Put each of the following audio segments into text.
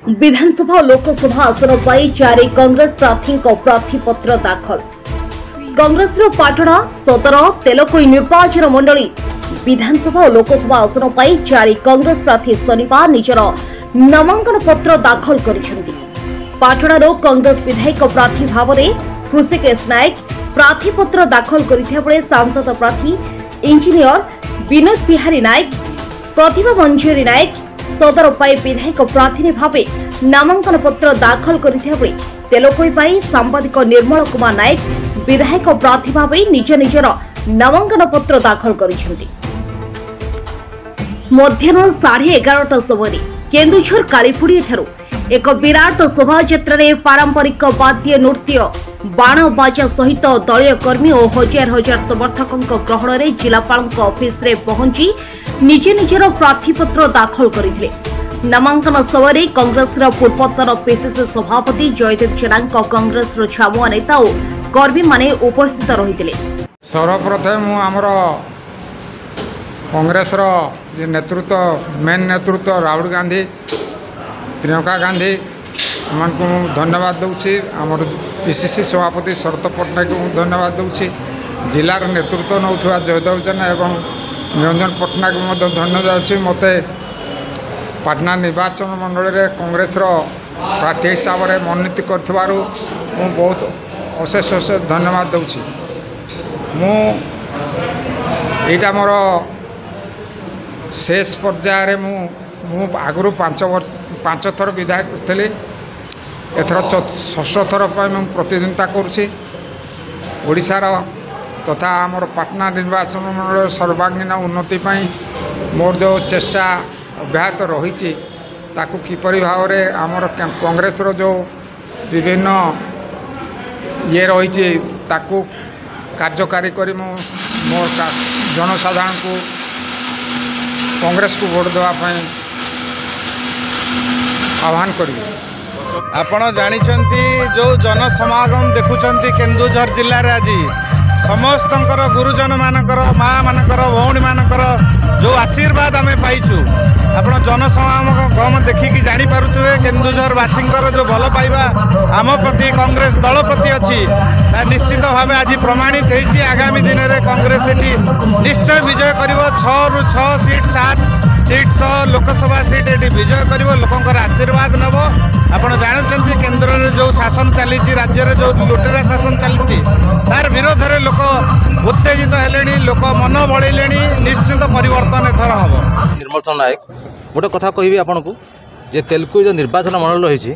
विधानसभा और लोकसभा आसन पर जारी कांग्रेस प्रार्थी प्रार्थीपत्र दाखल। कांग्रेस पाटणा सदर तेलकोई निर्वाचन मंडली विधानसभा और लोकसभा आसन पर जारी कांग्रेस प्रार्थी शनिवार निजर नामांकन पत्र दाखल करिसेंती। पाटणार कांग्रेस विधायक प्रार्थी भाव में हृषिकेश नायक प्रार्थीपत्र दाखल करथिबा बेले सांसद प्रार्थी इंजीनियर विनोद बिहारी नायक प्रतिभा मंजरी नायक सदर पाई विधायक प्रार्थी भाव नामांकन पत्र दाखल करथिबा बेले तेलकोई पाई सांबादिक निर्मल कुमार नायक विधायक प्रार्थी भाव निज निजर नामांकन पत्र दाखल करिसेंती। मध्याह्न 11:30 समय केन्दुझर कालीपुड़ी ठारू एक विराट शोभायात्रा पारंपरिक वाद्य नृत्य बाण बाजा सहित दलीय कर्मी और हजार हजार समर्थकों गहण में जिलापाल ऑफिस रे पहुंची निज निजर प्रार्थीपत्र दाखल करथिले। नामांकन समय कांग्रेस पूर्वतन पीसीसी सभापति जयदेव जेना कांग्रेस छामुआ नेता और कर्मी माने उपस्थित रहिथिले। सर्वप्रथम आमर कांग्रेस नेतृत्व मेन नेतृत्व राहुल गांधी प्रियंका गांधी को धन्यवाद दूसरी आम पीसीसी सभापति शरत पट्टनायक को धन्यवाद दूसरी जिलार नेतृत्व नौथुआ जयदेव जेना एवं निरंजन पट्टनायक को धन्यवाद दूसरी मत पाटना निर्वाचन मंडल में कांग्रेस प्रार्थी हिसाब से मनोनीत कर बहुत अशेष अशेष धन्यवाद दूसरी। मुझा मोर शेष पर्यायर मु आगु 5 थर विधायक थी एथर 6 थर पर प्रतिद्वंदिता करुँची ओडिशार तथा आमर पाटना निर्वाचन मंडल सर्वांगीन उन्नति मोर जो चेष्टा अब्याहत रही ताकू किपरि भाव में आमर कांग्रेस जो विभिन्न ये रही ताकू कार्यकारी करी मोर जनसाधारण को कांग्रेस को भोट देवाई आह्वान करी। आपण जानिछंती जो जनसमागम देखुछंती केन्दुझर जिल्ला रे आज समस्तंकर गुरुजन मानकर माँ मानकर भौणी मानकर जो आशीर्वाद आमे पाइछु आपण जनसमागम देखिकी जानी पारुथुवे केन्दुझर वासींकर जो भल पाइबा आम प्रति कांग्रेस दल प्रति अच्छी निश्चित भाव आज प्रमाणित होती। आगामी दिन में कांग्रेस एटी निश्चय विजय कर 6 ରୁ 6 सीट 7 सीट 100 लोकसभा सीट ये विजय कर लोकंर आशीर्वाद नब। आपड़ जानते केन्द्र में जो शासन चली राज्य में जो लुटेरा शासन चली तार विरोध में लोक उत्तेजित है लोक मन बड़े निश्चित परिवर्तन एथर हम। निर्मल नायक गोटे कथा कहि आपन को जे तेलुगु जो निर्वाचन मंडल रही से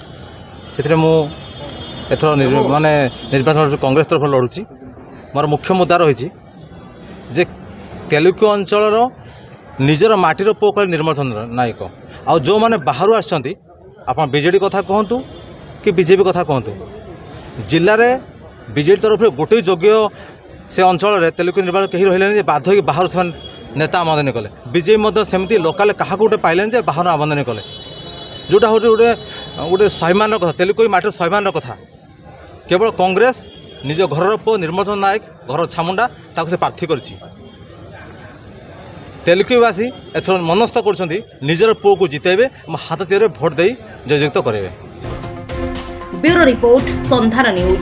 एथर माने निर्वाचन कांग्रेस तरफ लड़ुची मोर मुख्य मुद्दा रही जे तेलुगु अंचल निजर माटीर पुओ कले निर्मल नायक आ जो मैंने बाहर आछंती आपन बीजेडी कथा कहतु कि बीजेपी कथा कहतु जिले में बीजेडी तरफ गोटे योग्य से अंचल तेलुगु निर्वाचन कहीं रही बाध्य हो बाहर से नेता आमदानी कले बीजेपी सेमती लोकाल क्या गोटे पाइले बाहर आमदानी कले जोटा हूँ गोटे गोटे स्वाभिमान कथा तेलुगु माटीर स्वाभिमान कथा केवल कांग्रेस निज घर पुओ निर्मल नायक घर छामुंडा ताको से प्रार्थी कर तेलुगुवासी एथर मनस्थ कर निजर पुओ को जितेबे हाथ तीर भोट दे जययुक्त करेंगे। ब्यूरो रिपोर्ट संधान न्यूज।